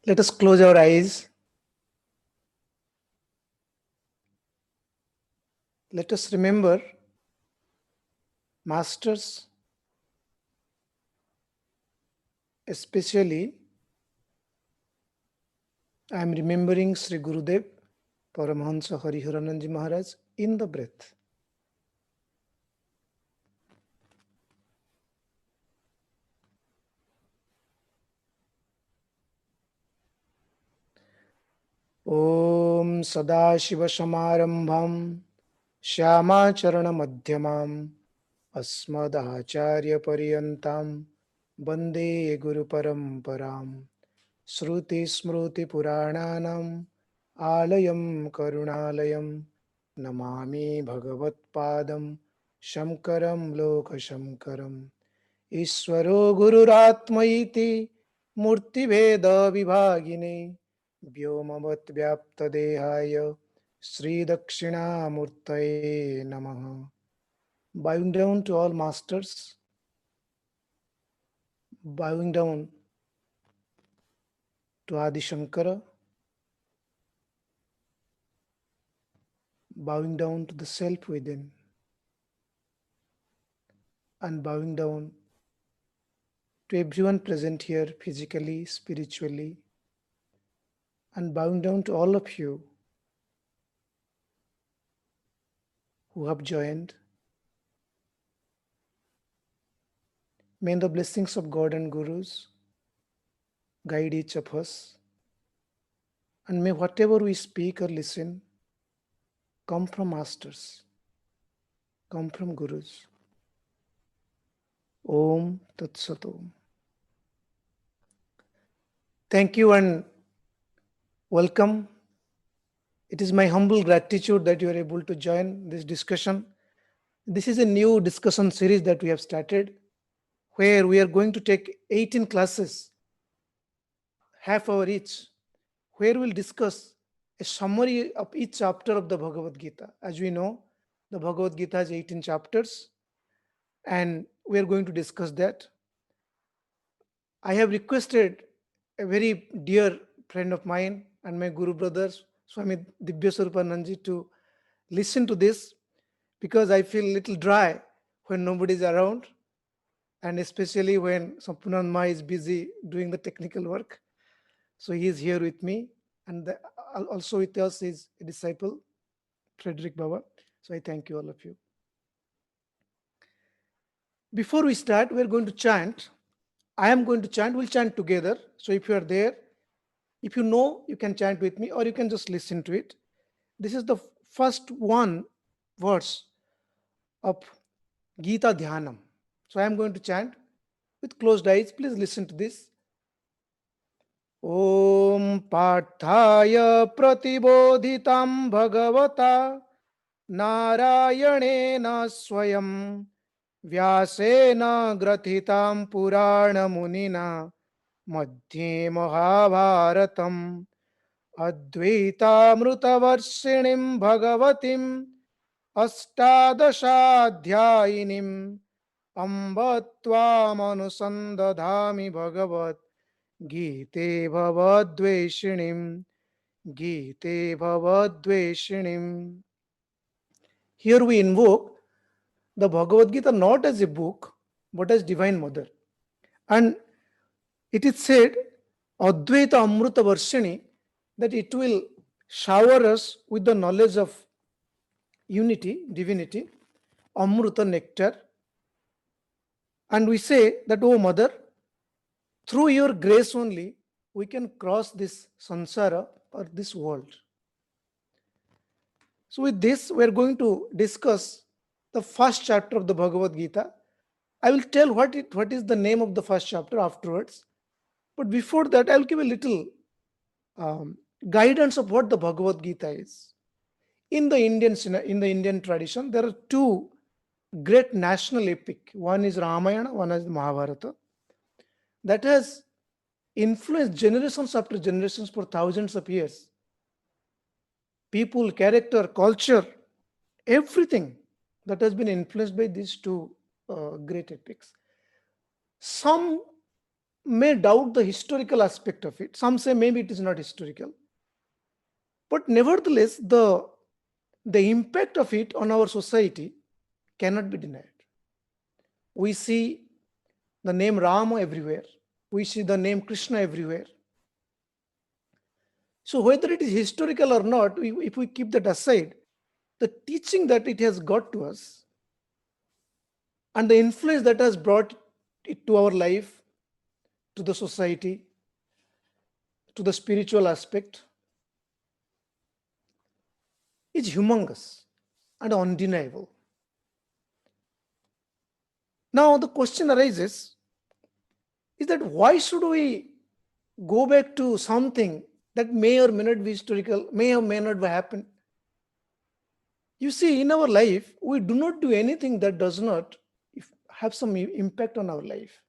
Let us close our eyes. Let us remember masters, especially I am remembering Sri Gurudev, Paramahansa Hariharananji Maharaj in the breath. ॐ सदाशिवसमारम्भां श्यामाचरणमध्यमाम् अस्मदाचार्यपर्यन्तां वन्दे गुरुपरम्पराम् श्रुतिस्मृतिपुराणानाम् आलयं करुणालयं नमामि भगवत्पादं शङ्करं लोकशङ्करम् ईश्वरो गुरुरात्मैति मूर्तिभेदविभागिने व्योमवद्व्याप्तदेहाय श्रीदक्षिणामूर्तये नमः. Bowing down to all masters, bowing down to Adi Shankara, bowing down to the self within, and bowing down to everyone present here physically, spiritually, and bowing down to all of you who have joined. May the blessings of God and Gurus guide each of us, and may whatever we speak or listen come from masters, come from Gurus. Om Tat Sat Om. Thank you and welcome. It is my humble gratitude that you are able to join this discussion. This is a new discussion series that we have started, where we are going to take 18 classes, half hour each, where we'll discuss a summary of each chapter of the Bhagavad Gita. As we know, the Bhagavad Gita has 18 chapters, and we are going to discuss that. I have requested a very dear friend of mine and my Guru brothers, Swami Divyaswarupananji, to listen to this, because I feel a little dry when nobody is around, and especially when Sampunan Ma is busy doing the technical work. So he is here with me, and also with us is a disciple, Frederick Baba. So I thank you, all of you. Before we start, we're going to chant. I am going to chant. We'll chant together. So if you are there, if you know, you can chant with me, or you can just listen to it. This is the first one verse of Gita Dhyanam. So I am going to chant with closed eyes. Please listen to this. Om Parthaya Pratibodhitam Bhagavata Narayanena Swayam Vyasena Grathitam Purana Munina Madhye Mahabharatam Advaitamrutavarshiniam Bhagavatim Astadashaadhyayinim Amba Tvam Anusandadhami Bhagavat Gite Bhavadveshinim Gite Bhavadveshinim. Here we invoke the Bhagavad Gita not as a book, but as Divine Mother. And it is said, Advaita Amruta Varshini, that it will shower us with the knowledge of unity, divinity, Amruta nectar. And we say that, oh Mother, through your grace only, we can cross this samsara or this world. So with this, we are going to discuss the first chapter of the Bhagavad Gita. I will tell what is the name of the first chapter afterwards. But before that, I will give a little guidance of what the Bhagavad Gita is. In the Indian tradition, there are two great national epic. One is Ramayana, one is Mahabharata. That has influenced generations after generations for thousands of years. People, character, culture, everything that has been influenced by these two great epics. Some may doubt the historical aspect of it. Some say maybe it is not historical. But nevertheless, the impact of it on our society cannot be denied. We see the name Rama everywhere. We see the name Krishna everywhere. So whether it is historical or not, if we keep that aside, the teaching that it has got to us and the influence that has brought it to our life, to the society, to the spiritual aspect, is humongous and undeniable. Now the question arises is that why should we go back to something that may or may not be historical, may or may not have happened? You see, in our life, we do not do anything that does not have some impact on our life.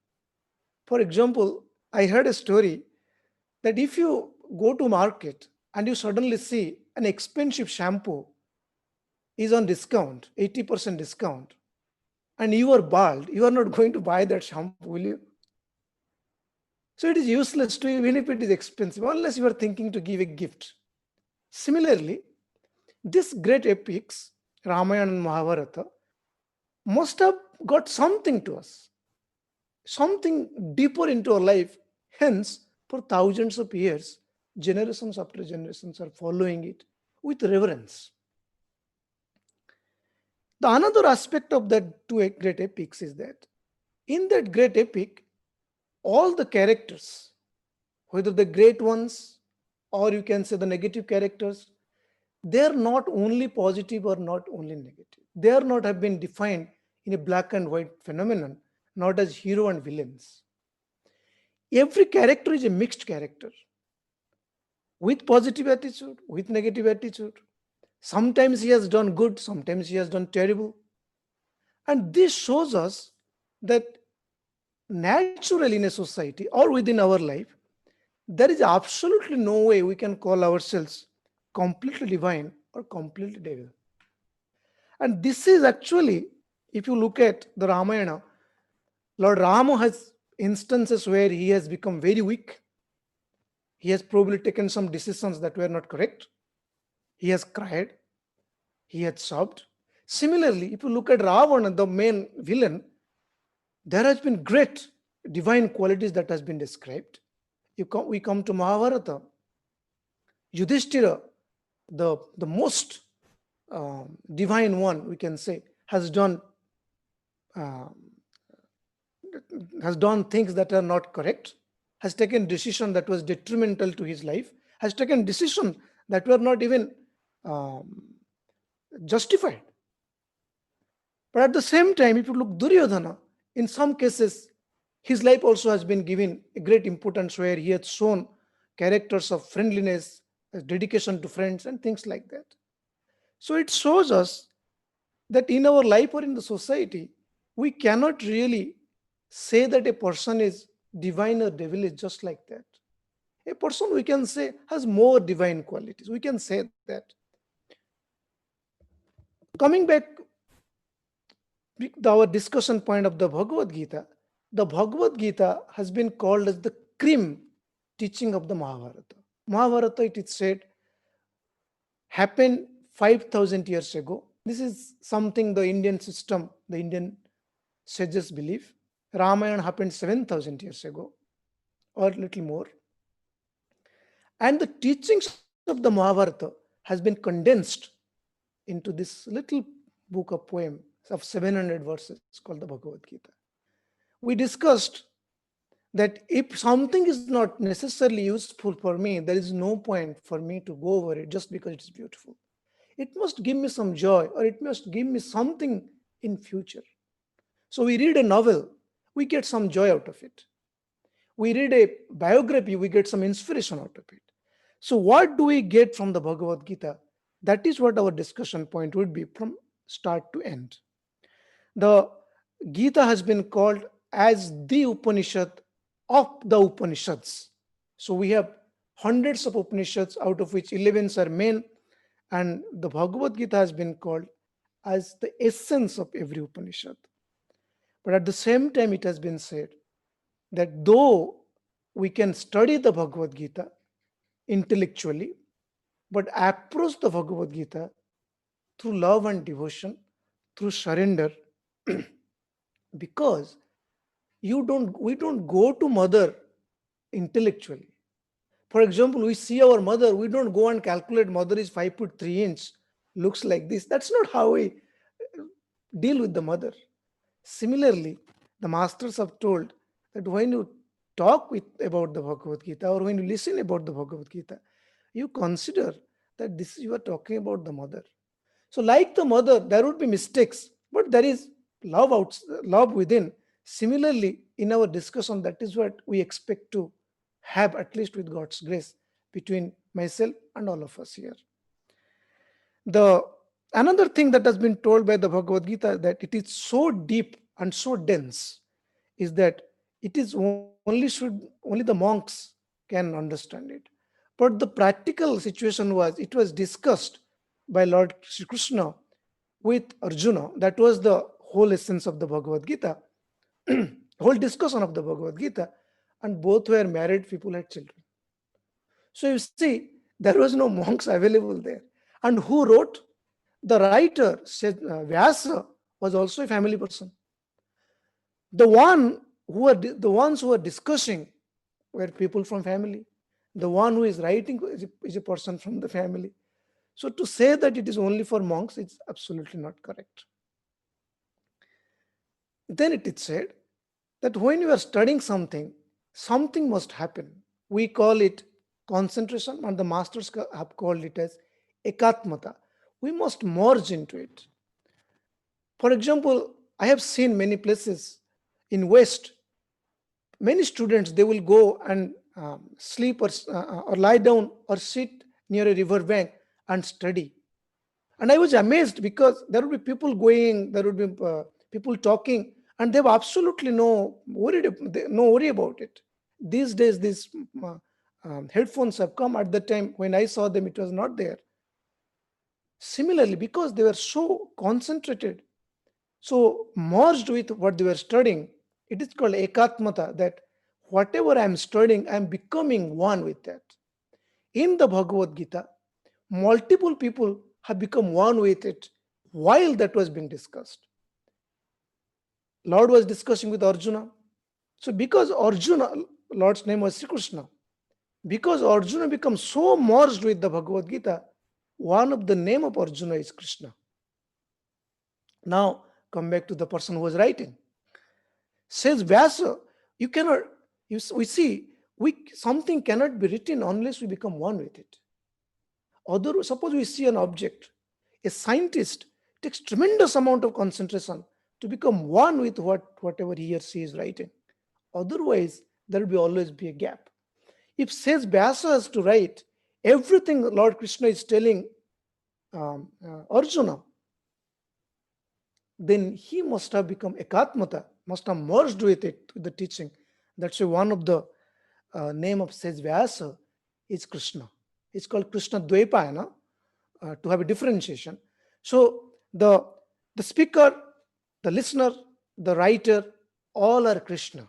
For example, I heard a story that if you go to market and you suddenly see an expensive shampoo is on discount, 80% discount, and you are bald, you are not going to buy that shampoo, will you? So it is useless to you, even if it is expensive, unless you are thinking to give a gift. Similarly, these great epics, Ramayana and Mahabharata, must have got something to us, something deeper into our life. Hence, for thousands of years, generations after generations are following it with reverence. The another aspect of that two great epics is that in that great epic, all the characters, whether the great ones or you can say the negative characters, they are not only positive or not only negative. They are not have been defined in a black and white phenomenon, not as hero and villains. Every character is a mixed character with positive attitude, with negative attitude. Sometimes he has done good, sometimes he has done terrible. And this shows us that naturally in a society or within our life, there is absolutely no way we can call ourselves completely divine or completely devil. And this is actually, if you look at the Ramayana, Lord Rama has instances where he has become very weak. He has probably taken some decisions that were not correct. He has cried. He had sobbed. Similarly, if you look at Ravana, the main villain, there has been great divine qualities that has been described. We come to Mahabharata. Yudhishthira, the most divine one, we can say, has done things that are not correct, has taken decision that was detrimental to his life, has taken decision that were not even justified. But at the same time, if you look Duryodhana, in some cases, his life also has been given a great importance where he has shown characters of friendliness, dedication to friends, and things like that. So it shows us that in our life or in the society, we cannot really say that a person is divine or devilish just like that. A person, we can say, has more divine qualities. We can say that. Coming back to our discussion point of the Bhagavad Gita has been called as the cream teaching of the Mahabharata. Mahabharata, it is said, happened 5,000 years ago. This is something the Indian system, the Indian sages believe. Ramayana happened 7,000 years ago or a little more. And the teachings of the Mahabharata has been condensed into this little book of poem of 700 verses called the Bhagavad Gita. We discussed that if something is not necessarily useful for me, there is no point for me to go over it just because it is beautiful. It must give me some joy or it must give me something in future. So we read a novel, we get some joy out of it. We read a biography, we get some inspiration out of it. So what do we get from the Bhagavad Gita? That is what our discussion point would be from start to end. The Gita has been called as the Upanishad of the Upanishads. So we have hundreds of Upanishads, out of which 11 are main, and the Bhagavad Gita has been called as the essence of every Upanishad. But at the same time, it has been said that though we can study the Bhagavad Gita intellectually, but approach the Bhagavad Gita through love and devotion, through surrender, because we don't go to mother intellectually. For example, we see our mother, we don't go and calculate mother is 5 foot 3 inch, looks like this. That's not how we deal with the mother. Similarly, the masters have told that when you talk about the Bhagavad Gita, or when you listen about the Bhagavad Gita, you consider that this you are talking about the mother. So, like the mother, there would be mistakes, but there is love within. Similarly, in our discussion, that is what we expect to have, at least with God's grace, between myself and all of us here. The another thing that has been told by the Bhagavad Gita, that it is so deep and so dense, is that it is only the monks can understand it. But the practical situation was, it was discussed by Lord Shri Krishna with Arjuna. That was the whole essence of the Bhagavad Gita, whole discussion of the Bhagavad Gita, and both were married people, had children. So you see, there was no monks available there. And who wrote? The writer, Vyasa, was also a family person. The ones who are discussing were people from family. The one who is writing is a person from the family. So to say that it is only for monks, it's absolutely not correct. Then it is said that when you are studying something, something must happen. We call it concentration, and the masters have called it as ekatmata. We must merge into it. For example, I have seen many places in West, many students, they will go and sleep or lie down or sit near a river bank and study. And I was amazed, because there would be people going, there would be people talking, and they have absolutely no worry about it. These days, these headphones have come. At the time when I saw them, it was not there. Similarly, because they were so concentrated, so merged with what they were studying, it is called ekatmata, that whatever I am studying, I am becoming one with that. In the Bhagavad Gita, multiple people have become one with it while that was being discussed. Lord was discussing with Arjuna. So because Arjuna, Lord's name was Sri Krishna, because Arjuna becomes so merged with the Bhagavad Gita, one of the name of Arjuna is Krishna. Now come back to the person who was writing. Says Vyasa, you cannot, we see, something cannot be written unless we become one with it. Suppose we see an object, a scientist takes tremendous amount of concentration to become one with whatever he or she is writing. Otherwise, there will always be a gap. If says Vyasa has to write everything Lord Krishna is telling Arjuna, then he must have become ekatmata, must have merged with it, with the teaching. That's why one of the name of says Vyasa is Krishna. It's called Krishna Dvaipayana, to have a differentiation. So the speaker, the listener, the writer, all are Krishna.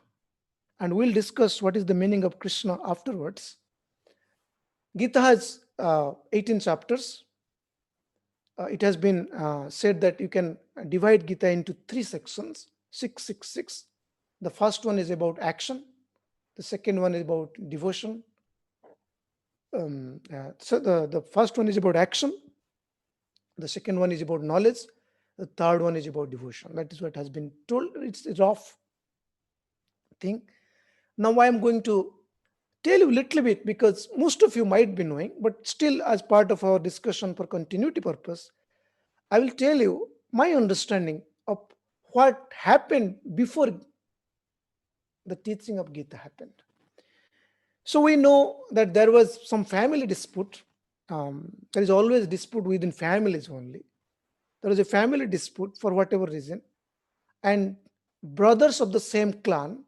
And we'll discuss what is the meaning of Krishna afterwards. Gita has 18 chapters. It has been said that you can divide Gita into 3 sections, 666. The first one is about action. The second one is about devotion. So the first one is about action. The second one is about knowledge. The third one is about devotion. That is what has been told. It's a rough thing. Now I am going to tell you a little bit, because most of you might be knowing, but still, as part of our discussion for continuity purpose, I will tell you my understanding of what happened before the teaching of Gita happened. So we know that there was some family dispute. There is always dispute within families only. There was a family dispute for whatever reason, and brothers of the same clan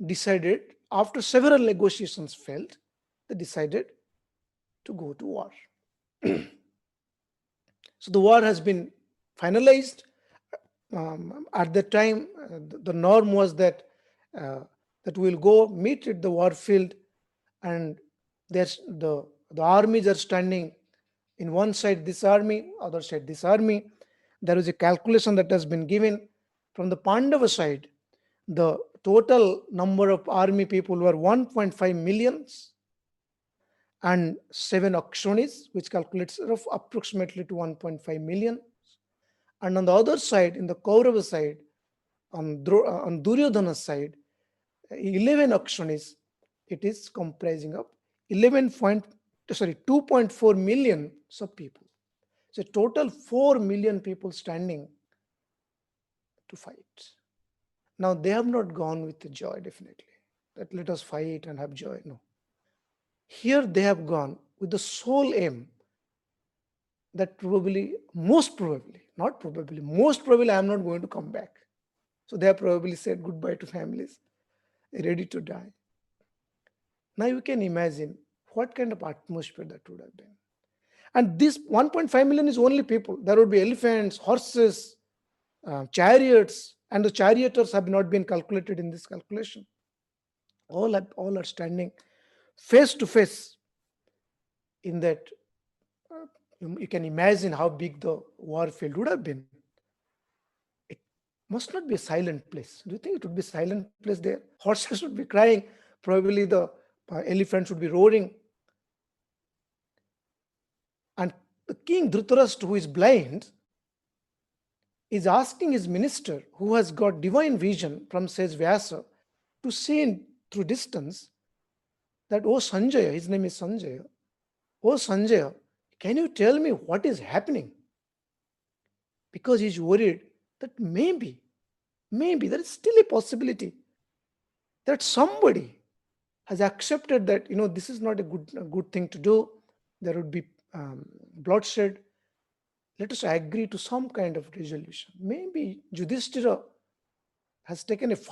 decided, after several negotiations failed, they decided to go to war. So the war has been finalized. At the time, the norm was that that we'll go meet at the war field, and there's the armies are standing in one side this army, other side this army. There is a calculation that has been given from the Pandava side. The total number of army people were 1.5 millions and 7 Akshonis, which calculates of approximately to 1.5 million. And on the other side, in the Kaurava side, on Duryodhana's side, 11 Akshonis, it is comprising of 2.4 million of people. So total 4 million people standing to fight. Now they have not gone with the joy, definitely, that let us fight and have joy. No. Here they have gone with the sole aim that probably, most probably, not probably, most probably I am not going to come back. So they have probably said goodbye to families, ready to die. Now you can imagine what kind of atmosphere that would have been. And this 1.5 million is only people. There would be elephants, horses, chariots, and the charioteers have not been calculated in this calculation. All are standing face to face in that. You can imagine how big the war field would have been. It must not be a silent place. Do you think it would be a silent place there? Horses would be crying. Probably the elephants would be roaring. And the king Dhritarashtra, who is blind, is asking his minister, who has got divine vision from says Vyasa, to see through distance that, oh Sanjaya, his name is Sanjaya, oh Sanjaya, can you tell me what is happening? Because he's worried that maybe there is still a possibility that somebody has accepted that, this is not a good thing to do. There would be bloodshed. Let us agree to some kind of resolution. Maybe Yudhishthira has taken is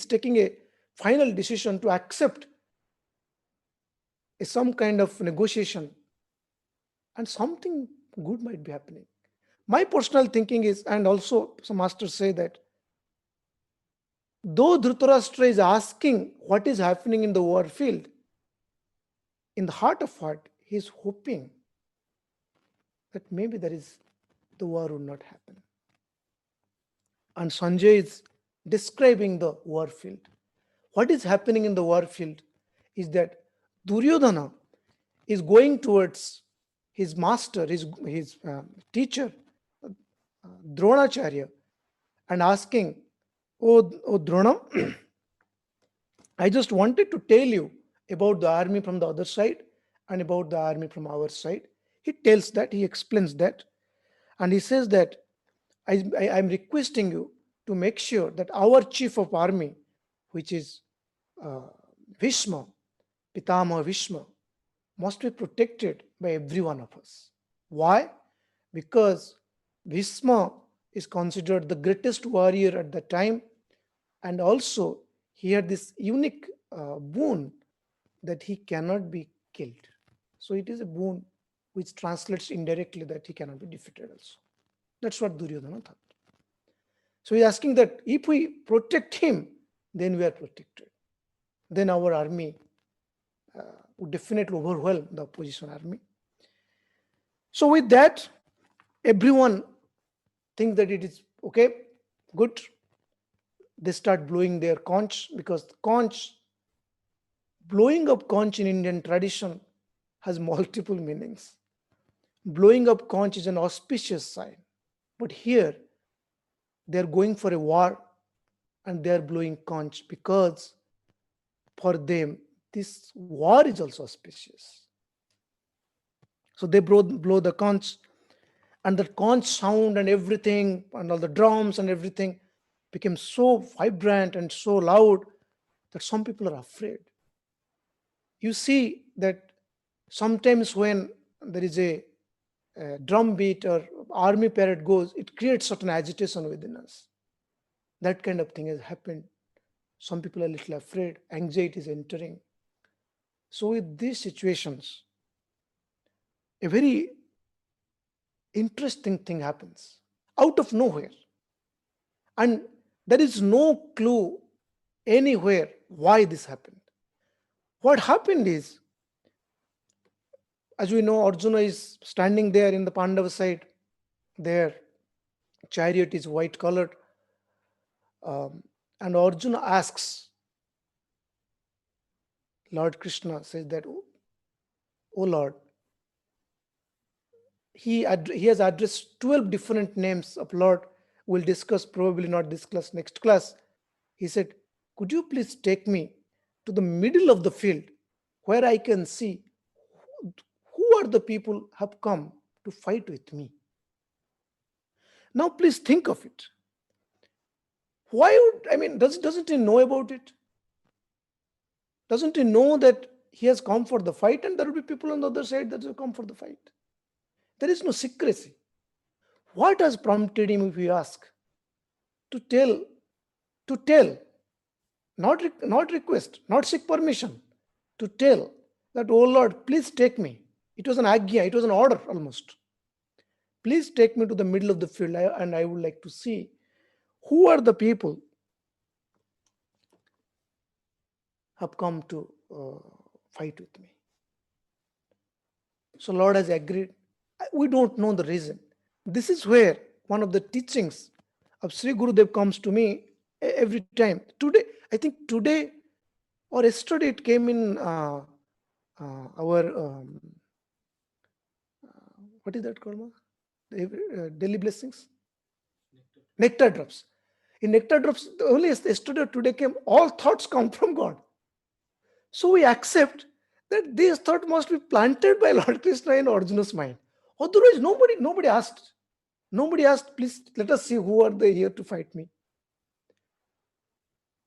taking a final decision to accept some kind of negotiation, and something good might be happening. My personal thinking is, and also some masters say that, though Dhritarashtra is asking what is happening in the war field, in the heart of heart, he is hoping that maybe the war would not happen. And Sanjay is describing the war field. What is happening in the war field is that Duryodhana is going towards his master, his teacher, Dronacharya, and asking, oh Drona, I just wanted to tell you about the army from the other side and about the army from our side. He tells that, he explains that, and he says that I'm requesting you to make sure that our chief of army, which is Bhishma, Pitama Bhishma, must be protected by every one of us. Why? Because Bhishma is considered the greatest warrior at the time, and also he had this unique boon that he cannot be killed. So it is a boon which translates indirectly that he cannot be defeated also. That's what Duryodhana thought. So he's asking that if we protect him, then we are protected. Then our army would definitely overwhelm the opposition army. So with that, everyone thinks that it is okay, good. They start blowing their conch, because blowing up conch in Indian tradition has multiple meanings. Blowing up conch is an auspicious sign. But here, they're going for a war and they're blowing conch because for them, this war is also auspicious. So they blow the conch, and the conch sound and everything, and all the drums and everything became so vibrant and so loud that some people are afraid. You see that sometimes when there is a drum beat or army parade goes, it creates certain agitation within us. That kind of thing has happened. Some people are a little afraid, anxiety is entering. So with these situations, a very interesting thing happens out of nowhere. And there is no clue anywhere why this happened. What happened is, as we know, Arjuna is standing there in the Pandava side. Their chariot is white colored. And Arjuna asks, Lord Krishna says that, "Oh Lord," he has addressed 12 different names of Lord. We'll discuss, probably not this class, next class. He said, "Could you please take me to the middle of the field where I can see who are the people have come to fight with me?" Now please think of it. Why would, I mean, doesn't he know about it? Doesn't he know that he has come for the fight and there will be people on the other side that will come for the fight? There is no secrecy. What has prompted him, if we ask, to tell, not request, not seek permission, to tell that, "Oh Lord, please take me." It was an agya, it was an order almost. "Please take me to the middle of the field and I would like to see who are the people have come to fight with me." So Lord has agreed. We don't know the reason. This is where one of the teachings of Sri Gurudev comes to me every time. Today, I think today or yesterday it came in our, what is that called? Daily blessings? Nectar drops. In nectar drops, only yesterday or today came, all thoughts come from God. So we accept that this thought must be planted by Lord Krishna in Arjuna's mind. Otherwise, nobody asked. Nobody asked, "Please let us see who are they here to fight me."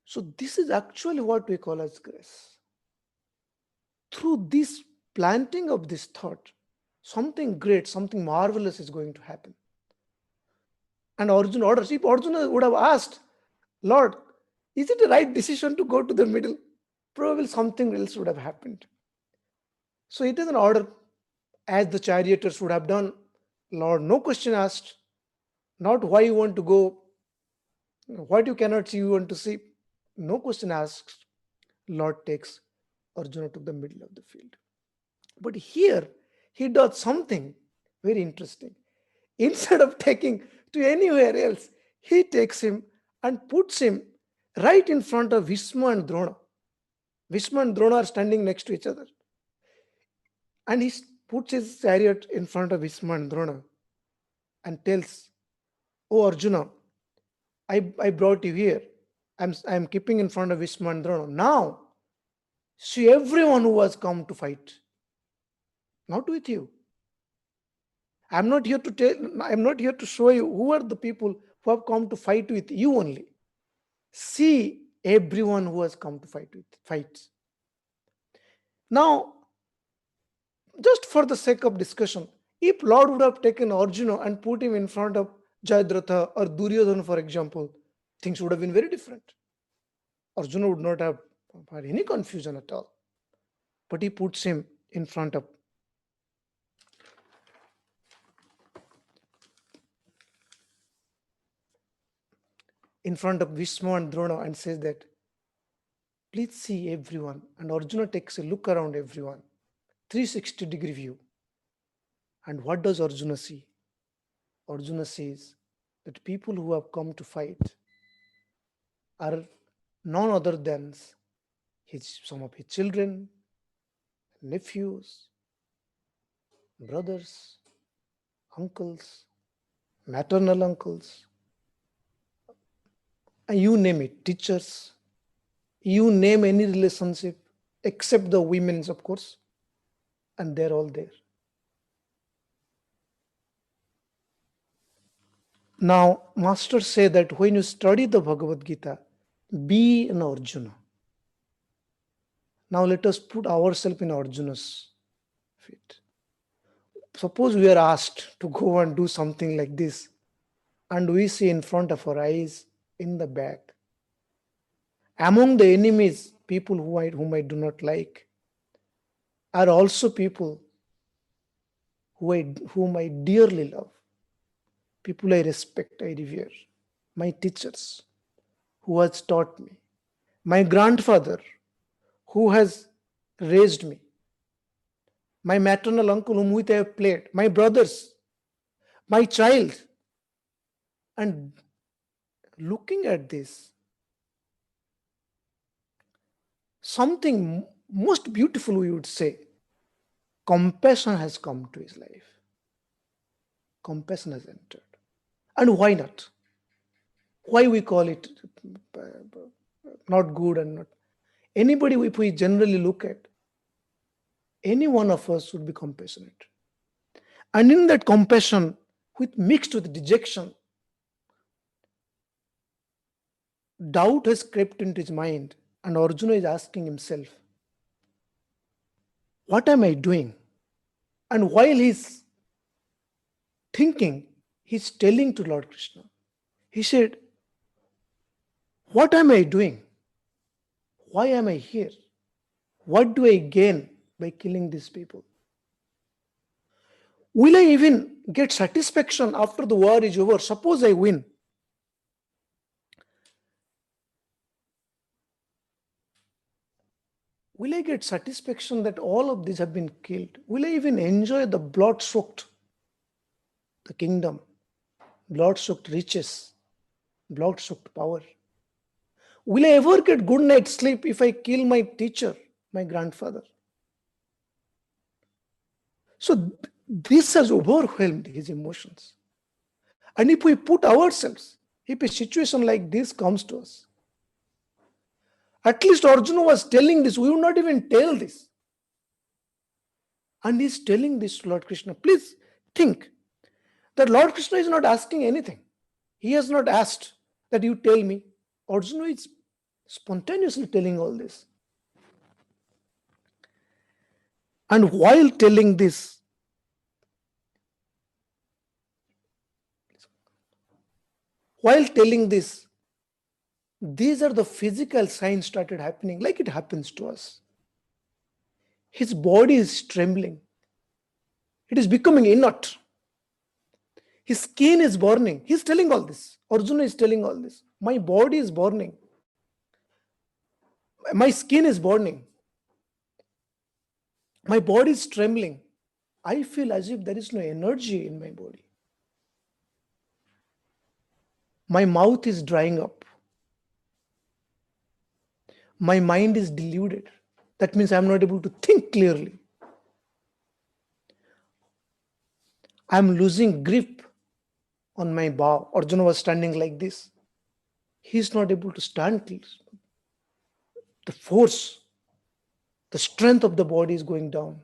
So this is actually what we call as grace. Through this planting of this thought, something great, something marvelous is going to happen. And Arjuna orders. If Arjuna would have asked, "Lord, is it the right decision to go to the middle?" probably something else would have happened. So it is an order, as the charioteers would have done. Lord, no question asked, not why you want to go, what you cannot see, you want to see. No question asked. Lord takes Arjuna to the middle of the field. But here, he does something very interesting. Instead of taking to anywhere else, he takes him and puts him right in front of Bhishma and Drona. Bhishma and Drona are standing next to each other. And he puts his chariot in front of Bhishma and Drona and tells, "Oh Arjuna, I brought you here. I'm keeping in front of Bhishma and Drona. Now, see everyone who has come to fight. Not with you. I'm not here to show you who are the people who have come to fight with you only. See everyone who has come to fight." Now, just for the sake of discussion, if Lord would have taken Arjuna and put him in front of Jayadratha or Duryodhana, for example, things would have been very different. Arjuna would not have had any confusion at all. But he puts him in front of Bhishma and Drona and says that, "Please see everyone." And Arjuna takes a look around everyone, 360-degree view. And what does Arjuna see? Arjuna sees that people who have come to fight are none other than some of his children, nephews, brothers, uncles, maternal uncles, and you name it, teachers, you name any relationship except the women's, of course, and they're all there. Now, masters say that when you study the Bhagavad Gita, be an Arjuna. Now let us put ourselves in Arjuna's feet. Suppose we are asked to go and do something like this, and we see in front of our eyes, in the back, among the enemies, people whom I do not like, are also people whom I dearly love, people I respect, I revere, my teachers, who has taught me, my grandfather who has raised me, my maternal uncle whom with I have played, my brothers, my child. And looking at this, something most beautiful we would say, compassion has come to his life. Compassion has entered. And why not? Why we call it not good and not. Anybody, if we generally look at, any one of us would be compassionate. And in that compassion, with mixed with dejection, doubt has crept into his mind, and Arjuna is asking himself, what am I doing? And while he's thinking, he's telling to Lord Krishna. He said, what am I doing? Why am I here? What do I gain by killing these people? Will I even get satisfaction after the war is over? Suppose I win. Will I get satisfaction that all of these have been killed? Will I even enjoy the blood-soaked the kingdom, blood-soaked riches, blood-soaked power? Will I ever get good night's sleep if I kill my teacher, my grandfather? So this has overwhelmed his emotions. And if we put ourselves, if a situation like this comes to us, at least Arjuna was telling this, we would not even tell this. And he's telling this to Lord Krishna. Please think that Lord Krishna is not asking anything. He has not asked that you tell me. Arjuna is spontaneously telling all this. And while telling this, these are the physical signs started happening like it happens to us. His body is trembling. It is becoming inert. His skin is burning. He's telling all this. Arjuna is telling all this. My body is burning. My skin is burning. My body is trembling. I feel as if there is no energy in my body. My mouth is drying up. My mind is deluded. That means I'm not able to think clearly. I'm losing grip on my bow. Arjuna was standing like this. He's not able to stand. The force, the strength of the body is going down.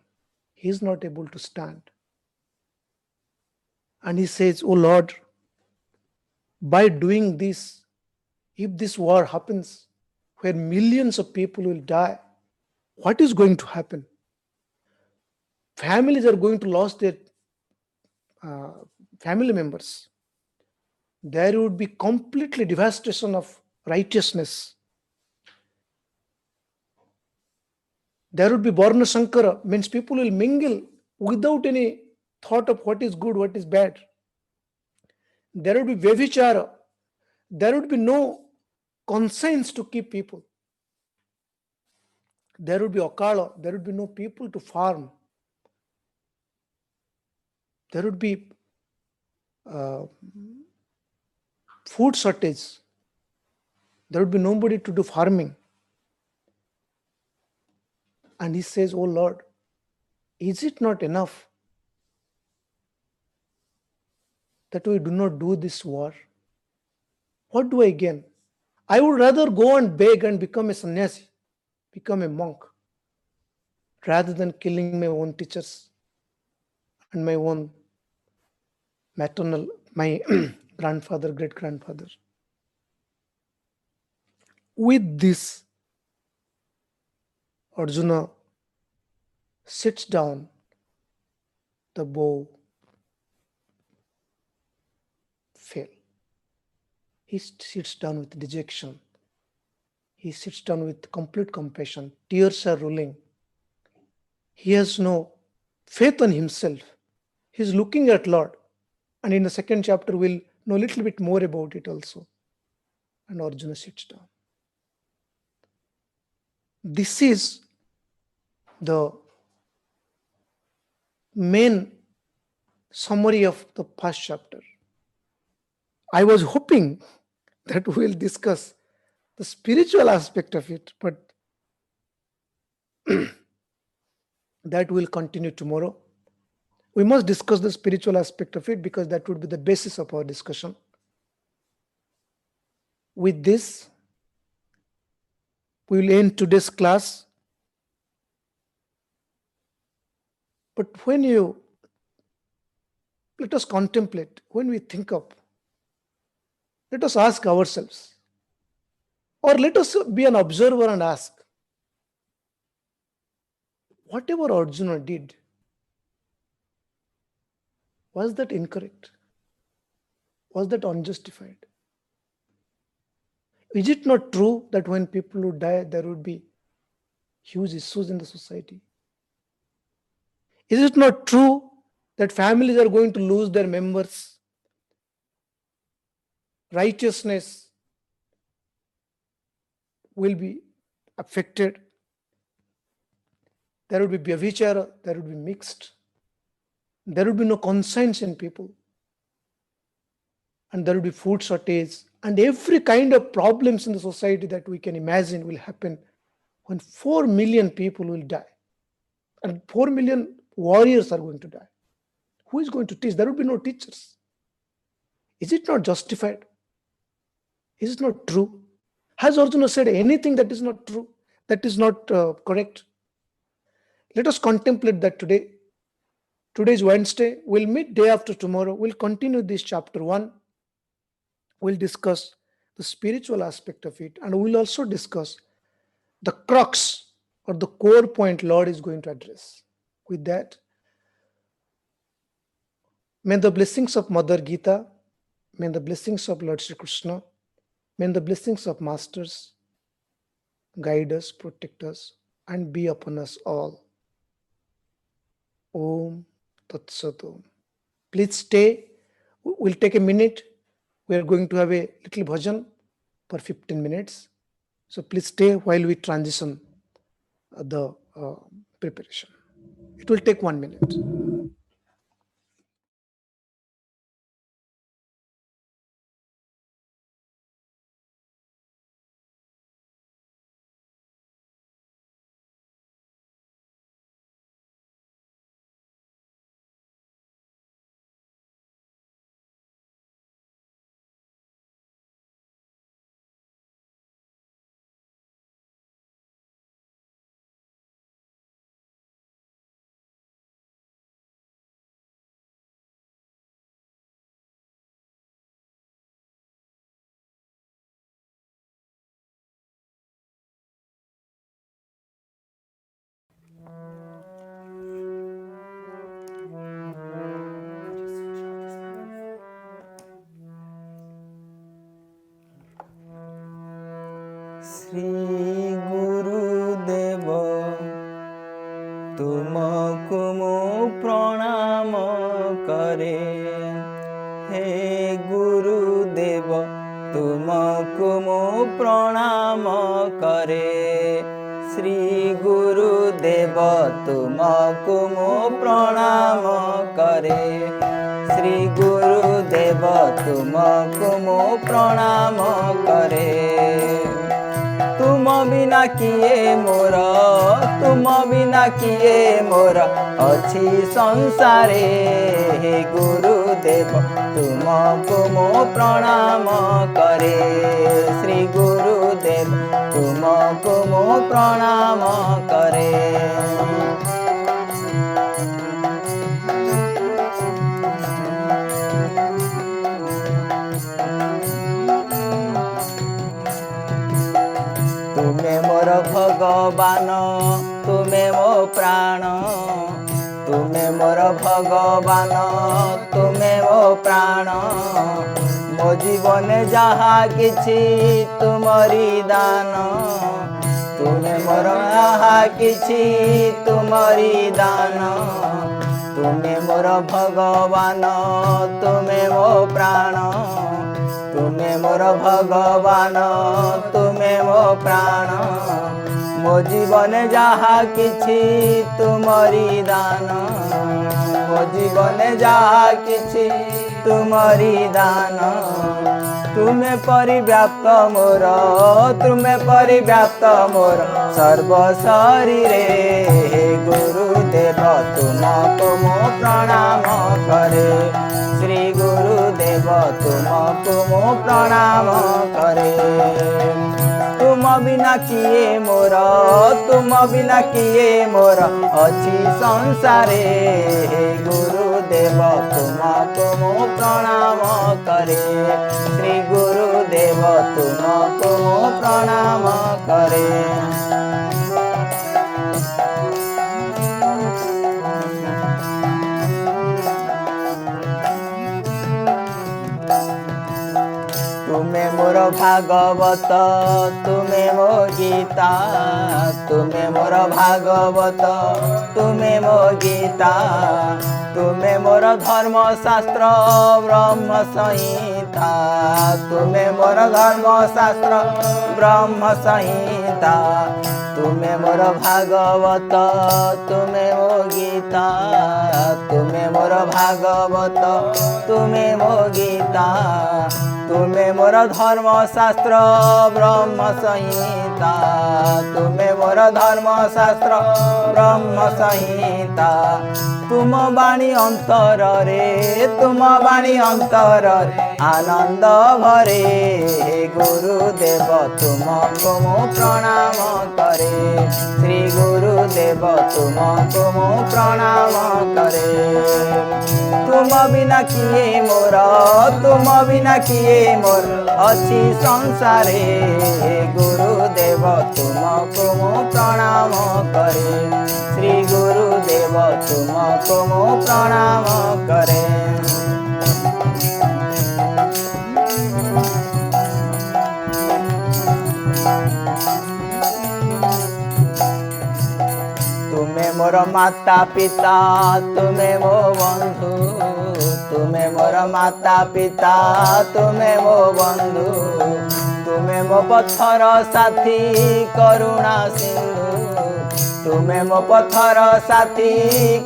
He's not able to stand. And he says, oh Lord, by doing this, if this war happens, where millions of people will die, what is going to happen? Families are going to lose their family members. There would be completely devastation of righteousness. There would be Varna Sankara, means people will mingle without any thought of what is good, what is bad. There would be Vyavichara. There would be no conscience to keep people. There would be Akala. There would be no people to farm. There would be food shortage. There would be nobody to do farming. And he says, oh Lord, is it not enough that we do not do this war? What do I gain? I would rather go and beg and become a sannyasi, become a monk, rather than killing my own teachers and my own my grandfather, great-grandfather. With this, Arjuna sits down, the bow fell. He sits down with dejection. He sits down with complete compassion. Tears are rolling. He has no faith on himself. He's looking at Lord. And in the second chapter, we'll know a little bit more about it also. And Arjuna sits down. This is the main summary of the first chapter. I was hoping that we'll discuss the spiritual aspect of it, but that will continue tomorrow. We must discuss the spiritual aspect of it because that would be the basis of our discussion. With this, we will end today's class. But let us contemplate, when we think of, let us ask ourselves, or let us be an observer and ask, whatever Arjuna did, was that incorrect? Was that unjustified? Is it not true that when people would die, there would be huge issues in the society? Is it not true that families are going to lose their members? Righteousness will be affected. There would be vyabhichara, there would be mixed. There would be no conscience in people. And there would be food shortage. And every kind of problems in the society that we can imagine will happen when 4 million people will die. And 4 million warriors are going to die. Who is going to teach? There will be no teachers. Is it not justified? Is it not true? Has Arjuna said anything that is not true, that is not correct? Let us contemplate that today. Today is Wednesday. We'll meet day after tomorrow. We'll continue this chapter 1. We'll discuss the spiritual aspect of it, and we'll also discuss the crux or the core point Lord is going to address. With that, may the blessings of Mother Gita, may the blessings of Lord Sri Krishna, may the blessings of Masters guide us, protect us, and be upon us all. Om Tat Sat Om. Please stay. We'll take a minute. We are going to have a little bhajan for 15 minutes. So please stay while we transition the preparation. It will take 1 minute. Shri Gurudev तुमको मो प्रणाम करे। हे गुरुदेव तुमको मो प्रणाम करे। श्री गुरुदेव तुमको मो प्रणाम करे। श्री गुरुदेव तुमको मो प्रणाम करे। तुम बिना किए मोर, तुम बिना किए मोर अछि संसारे। हे गुरुदेव तुमको मो प्रणाम करे। श्री गुरुदेव तुमको मो प्रणाम करे। तुमे मोर भगवान, तुमे मो प्राण। तुमे मोर भगवान, तुमे मो प्राण। मो जीवन जहा किछि तुमरी दान। तुमे मोर जहा किछि तुमरी दान। तुमे मोर भगवान, तुमे मो प्राण। तुमे मोर भगवान, तुमे मो प्राण। ମୋ ଜୀବନେ ଯାହା କିଛି ତୁମରି ଦାନ, ମୋ ଜୀବନେ ଯାହା କିଛି ତୁମରି ଦାନ। ତୁମେ ପରିବ୍ୟାପ୍ତ ମୋର, ତୁମେ ପରିବ୍ୟାପ୍ତ ମୋର ସର୍ବ ଶରୀରେ। ହେ ଗୁରୁଦେବ ତୁମକୁ ମୁଁ ପ୍ରଣାମ କରେ, ଶ୍ରୀ ଗୁରୁଦେବ ତୁମକୁ ମୁଁ ପ୍ରଣାମ କରେ। तुम बिना किए मोर, तुम बिना किए मोर अच्छी संसारे। हे गुरुदेव तुमको मो प्रणाम करे, श्री गुरुदेव तुमको मो प्रणाम करे। तुमे मोर भागवत, तुमे मो गीता, तुमे मोर भागवत, तुमे मो गीता। तुमे मोर धर्मशास्त्र ब्रह्म संहिता, तुमे मोर धर्मशास्त्र ब्रह्म संहिता। तुमे मोर भागवत, तुमे मो गीता, तुमे मोर भागवत, तुमे मो गीता। तुमे मोर धर्मशास्त्र ब्रह्म संहिता, तुमे मोर धर्मशास्त्र ब्रह्म संहिता। तुम बाणी अंतर रे, तुम बाणी अंतर रे आनंद भरे। हे गुरुदेव तुमको मो प्रणाम करे, श्री गुरुदेव तुमको मो प्रणाम करे। तुम बिना किए मोर, तुम बिना किए मोर अच्छी संसारे। हे गुरुदेव तुमको मो प्रणाम करे, श्री गुरुदेव तुमको मो प्रणाम करे। तुमे मोर माता पिता, तुमे मो बंधु, तुमे मोर माता पिता, तुमे मो बंधु। तुमे मो पत्थर साथी करुणा सिंधु, तुमे मो पत्थर साथी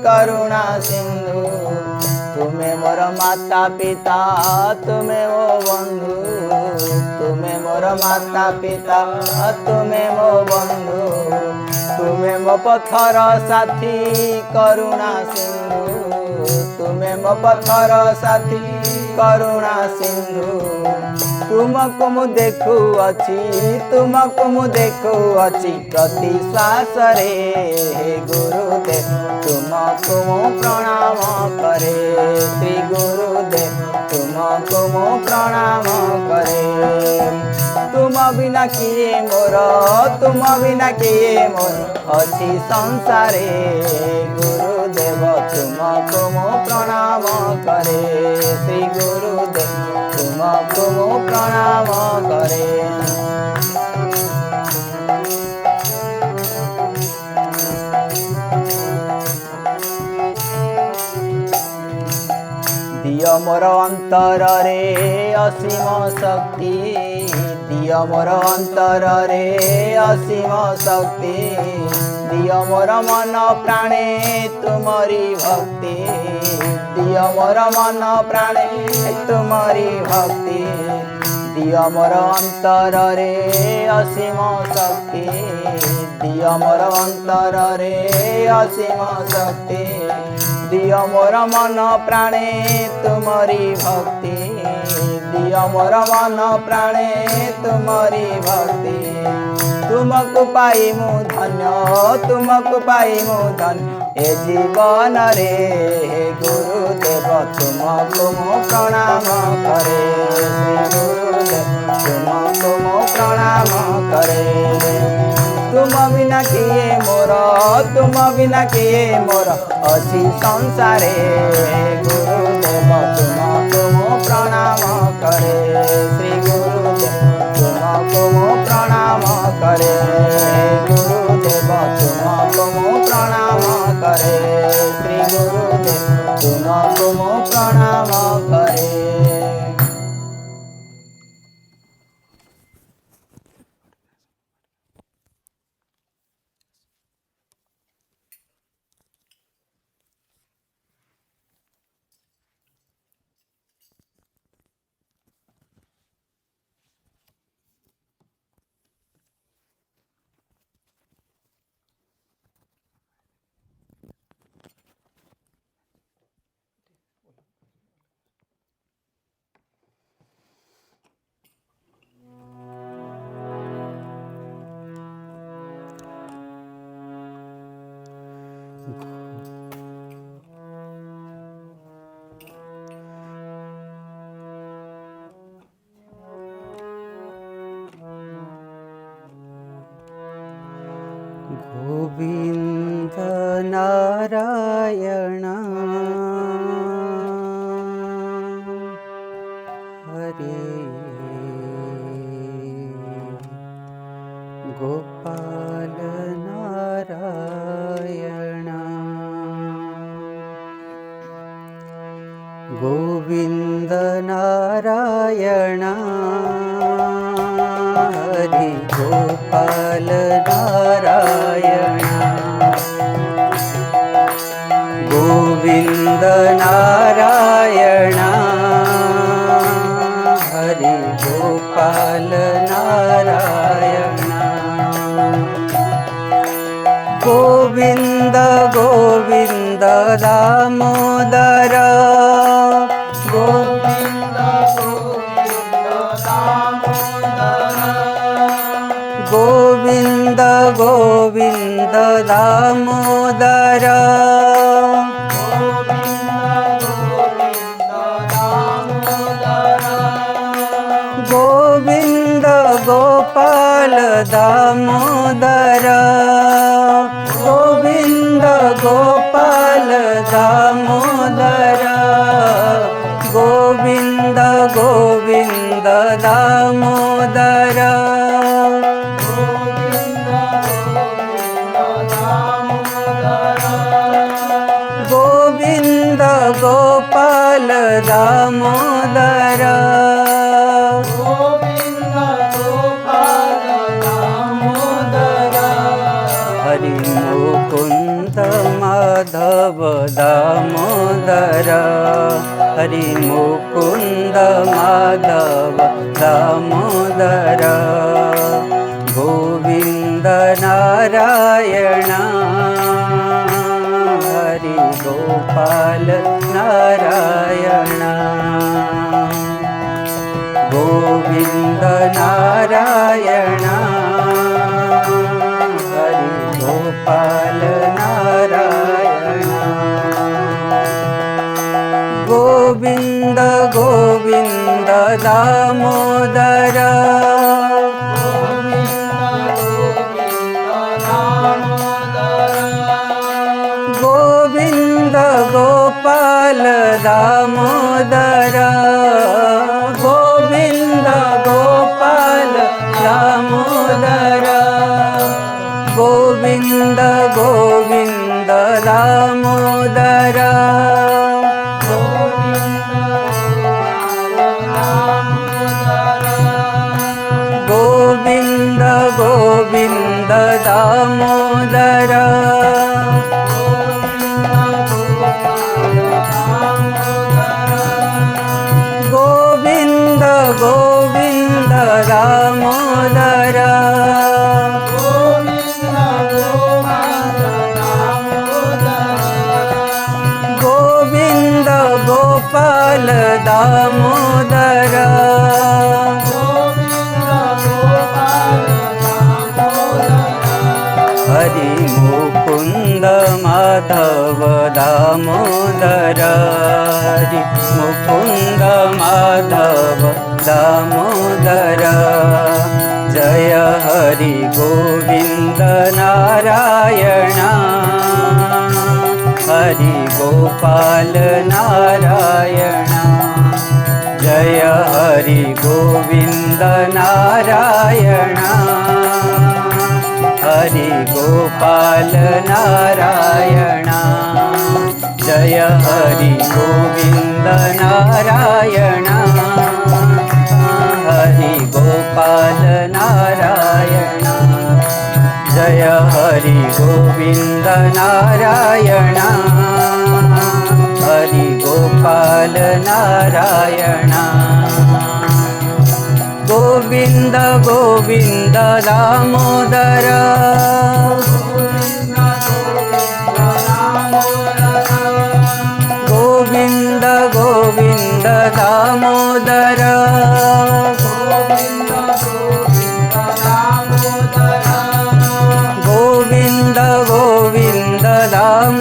करुणा सिंधु। तुमे मोर माता पिता, तुमे मो बंधु, तुमे मोर माता पिता, तुमे मो बंधु। तुमे मो पत्थर साथी करुणा सिंधु, तुमे मो पत्थर साथी करुणा सिंधु। तुमको मु देखु अछि, तुमको मु देखु अछि प्रति श्वास रे। हे गुरुदेव तुमको मु प्रणाम करे, श्री गुरुदेव तुमको मु प्रणाम करे। तुम बिना किए मोर, तुम बिना किए मोर अच्छी संसारे। गुरुदेव तुमको मो प्रणाम करे, श्री गुरुदेव तुमको मो प्रणाम करे। दिय मोर अंतर रे असीम शक्ति, दिय मोर अंतर रे असीम शक्ति। दिय मोर मन प्राणे तुमरी भक्ति, दिय मोर मन प्राणे तुमरी भक्ति। दिय मोर अंतर रे असीम शक्ति, दिय मोर अंतर रे असीम शक्ति। दिय मोर मन प्राणे तुमरी भक्ति, दिय मोर मन प्राणे तुमरी भक्ति। तुमको पाई मु धन्य, तुमको पाई मु धन्य ए जीवन रे। हे गुरुदेव तुमको मो प्रणाम करे, श्री गुरुदेव तुमको मो प्रणाम करे। तुम बिना किए मोर, तुम बिना किए मोर अच्छी संसारे। गुरुदेव तुमको मो प्रणाम करे, श्री गुरुदेव तुमको मो प्रणाम करे। गुरुदेव तुमको मो प्रणाम करे, श्री गुरुदेव तुमको मो प्रणाम करे। गोविंद नारायण हरे गोपाल नारायण गोविंद नारायण हरि गोपाल नारायण गोविंद नारायण हरि गोपाल नारायण गोविंद गोविंद दामोदर गोविंद गोविंद गोविंद दामोदर गोविंद गोपाल दामोदर गोविंद गोपाल दामोदर गोविंद गोविंद दामोदर गोविंद गोपाल दामोदर गोविंद गोपाल दामोदर हरि मुकुंद माधव दामोदर हरि मुकुंद माधव दामोदर गोविंद नारायण हरि गोपाल नारायण गोविंद नारायण हरि गोपाल नारायण गोविंद गोविंद दामोदर गोविंद गोपाल दामोदर गोविंद गोपाल दामोदर गोविंद गोविंद दामोदर गोविंद गोविंद दामोदर गोविंद गोविंद दामोदर गोविंद गोपाल दामोदर हरि मुकुंद माधव दामोदर हरि मुकुंद माधव दामोदर जय हरि गोविंद नारायण हरि गोपाल नारायण जय हरि गोविंद नारायण हरि गोपाल नारायण जय हरि गोविंद नारायण हरि गोपाल नारायण जय हरि गोविंद नारायण हरि गोपाल नारायण गोविंद गोविंद दामोदर गोविंद गोविंद दामोदर गोविंद गोविंद दामोदर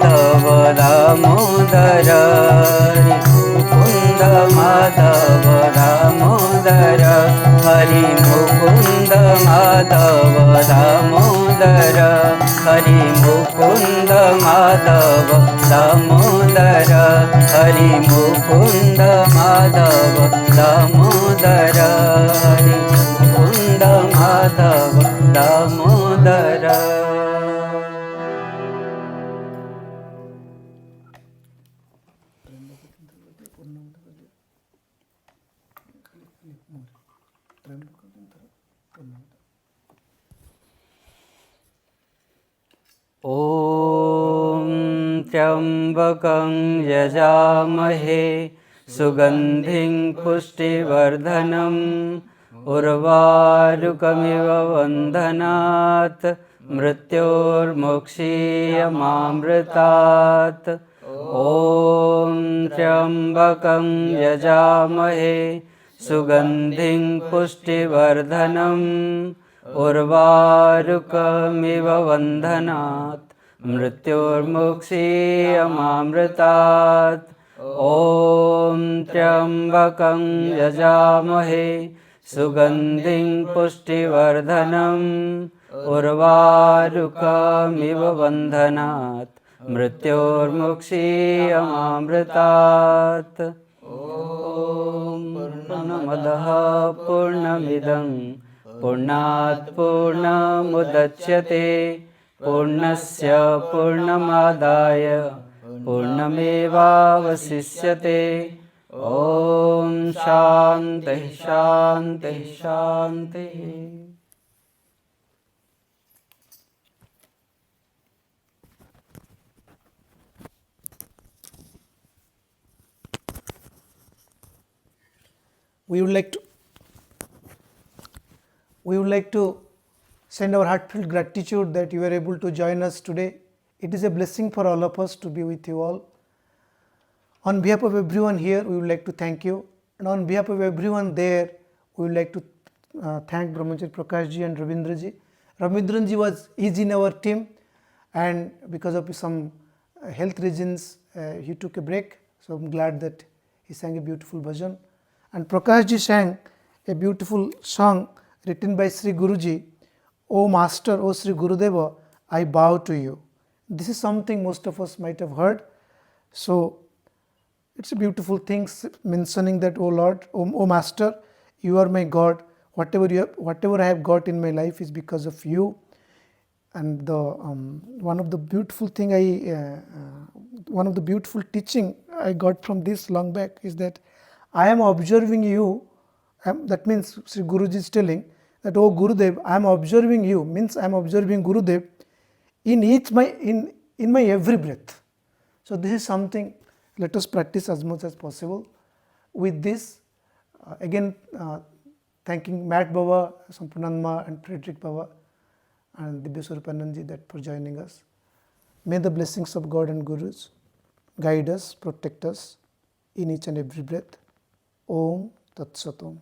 माधव दामोदर हरि मुकुन्द माधव दामोदर हरि मुकुन्द माधव दामोदर हरि मुकुन्द माधव दामोदर हरि मुकुन्द माधव दामोदर हरि मुकुन्द माधव दामोदर. ॐ त्र्यम्बकं यजामहे सुगन्धिं पुष्टिवर्धनम् उर्वारुकमिव बन्धनात् मृत्योर्मुक्षीयमामृतात्. ॐ त्र्यम्बकं यजामहे सुगन्धिं पुष्टिवर्धनम् उर्वारुकमिव बन्धनात् मृत्योर्मुक्षीयमामृतात्. ॐ त्र्यम्बकं यजामहे सुगन्धिं पुष्टिवर्धनम् उर्वारुकमिव बन्धनात् मृत्योर्मुक्षीयमामृतात्. ॐ पूर्णमदः पूर्णमिदं पूर्णात् पूर्णमुदच्यते पूर्णस्य पूर्णमादाय पूर्णमेवावशिष्यते. ॐ शान्तिः शान्तिः शान्तिः. We would like to send our heartfelt gratitude that you were able to join us today. It is a blessing for all of us to be with you all. On behalf of everyone here, we would like to thank you, and on behalf of everyone there, we would like to thank Brahmachari Prakash ji and Ravindra ji. Ravindra ji is in our team, and because of some health reasons, he took a break. So I'm glad that he sang a beautiful bhajan. And Prakash ji sang a beautiful song written by Sri Guruji, O Master, O Sri Gurudeva, I bow to you. This is something most of us might have heard. So it's a beautiful thing mentioning that, O Lord, O Master, you are my God. Whatever I have got in my life is because of you. And one of the beautiful teaching I got from this long back is that I am observing you. That means Sri Guruji is telling that, oh Gurudev, I am observing you, means I am observing Gurudev in my every breath. So this is something, let us practice as much as possible. With this, again thanking Matt Baba, Sampurnanma and Frederick Baba and Dibya Swarupananji that for joining us. May the blessings of God and Gurus guide us, protect us in each and every breath. Om Tat Sat Om.